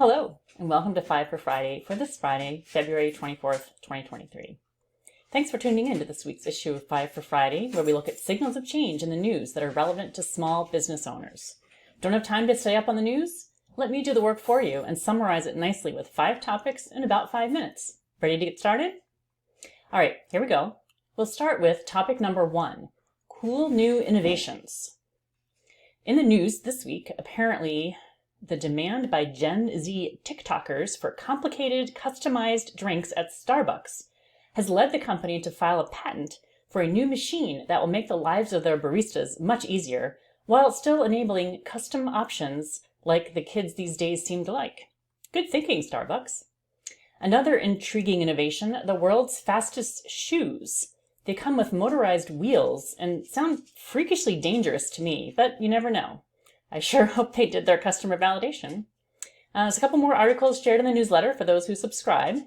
Hello, and welcome to Five for Friday for this Friday, February 24th, 2023. Thanks for tuning in to this week's issue of Five for Friday, where we look at signals of change in the news that are relevant to small business owners. Don't have time to stay up on the news? Let me do the work for you and summarize it nicely with 5 topics in about 5 minutes. Ready to get started? All right, here we go. We'll start with topic number 1, cool new innovations. In the news this week, apparently, the demand by Gen Z TikTokers for complicated, customized drinks at Starbucks has led the company to file a patent for a new machine that will make the lives of their baristas much easier, while still enabling custom options like the kids these days seem to like. Good thinking, Starbucks. Another intriguing innovation, the world's fastest shoes. They come with motorized wheels and sound freakishly dangerous to me, but you never know. I sure hope they did their customer validation. There's a couple more articles shared in the newsletter for those who subscribe.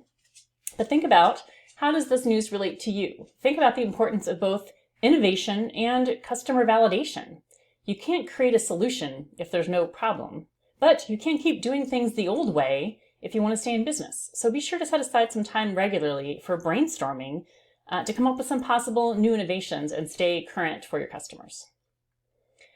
But think about, how does this news relate to you? Think about the importance of both innovation and customer validation. You can't create a solution if there's no problem, but you can't keep doing things the old way if you want to stay in business. So be sure to set aside some time regularly for brainstorming to come up with some possible new innovations and stay current for your customers.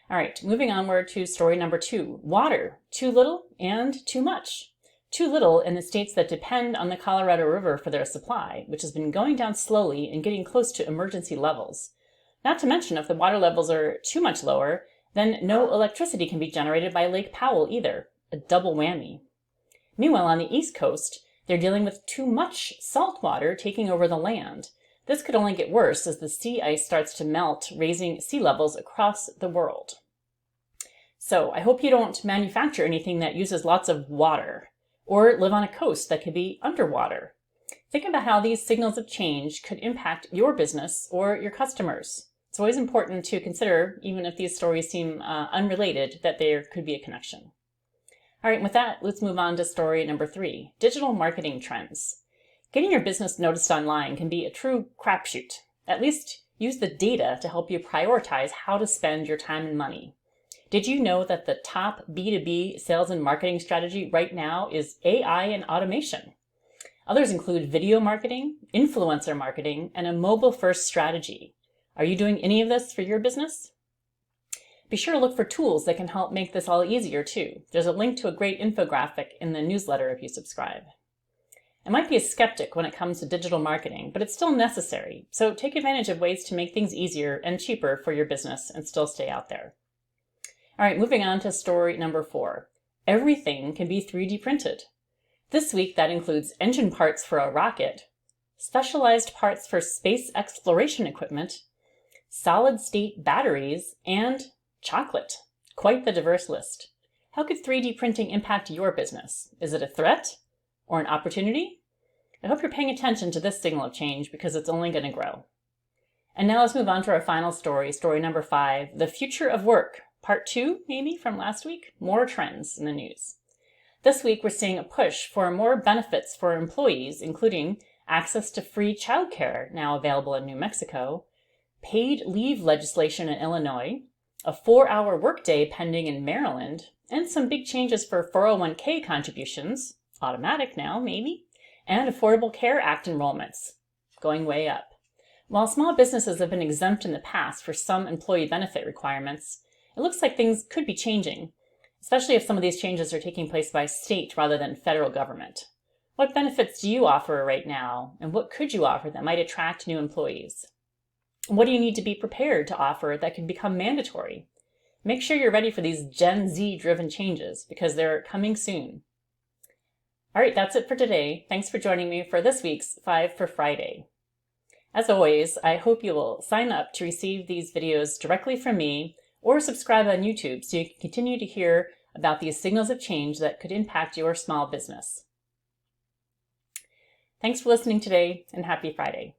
All right, moving onward to story number 2, water, too little and too much. Too little in the states that depend on the Colorado River for their supply, which has been going down slowly and getting close to emergency levels. Not to mention, if the water levels are too much lower, then no electricity can be generated by Lake Powell either, a double whammy. Meanwhile, on the East Coast, they're dealing with too much salt water taking over the land. This could only get worse as the sea ice starts to melt, raising sea levels across the world. So I hope you don't manufacture anything that uses lots of water, or live on a coast that could be underwater. Think about how these signals of change could impact your business or your customers. It's always important to consider, even if these stories seem unrelated, that there could be a connection. All right, with that, let's move on to story number 3, digital marketing trends. Getting your business noticed online can be a true crapshoot. At least use the data to help you prioritize how to spend your time and money. Did you know that the top B2B sales and marketing strategy right now is AI and automation? Others include video marketing, influencer marketing, and a mobile-first strategy. Are you doing any of this for your business? Be sure to look for tools that can help make this all easier too. There's a link to a great infographic in the newsletter if you subscribe. I might be a skeptic when it comes to digital marketing, but it's still necessary. So take advantage of ways to make things easier and cheaper for your business and still stay out there. All right, moving on to story number 4. Everything can be 3D printed. This week, that includes engine parts for a rocket, specialized parts for space exploration equipment, solid-state batteries, and chocolate. Quite the diverse list. How could 3D printing impact your business? Is it a threat or an opportunity? I hope you're paying attention to this signal of change because it's only going to grow. And now let's move on to our final story, story number 5, the future of work. Part 2, maybe, from last week. More trends in the news. This week, we're seeing a push for more benefits for employees, including access to free childcare, now available in New Mexico, paid leave legislation in Illinois, a 4-hour workday pending in Maryland, and some big changes for 401k contributions, automatic now, maybe, and Affordable Care Act enrollments, going way up. While small businesses have been exempt in the past for some employee benefit requirements, it looks like things could be changing, especially if some of these changes are taking place by state rather than federal government. What benefits do you offer right now, and what could you offer that might attract new employees? What do you need to be prepared to offer that could become mandatory? Make sure you're ready for these Gen Z-driven changes because they're coming soon. All right, that's it for today. Thanks for joining me for this week's 5 for Friday. As always, I hope you will sign up to receive these videos directly from me or subscribe on YouTube so you can continue to hear about these signals of change that could impact your small business. Thanks for listening today, and happy Friday.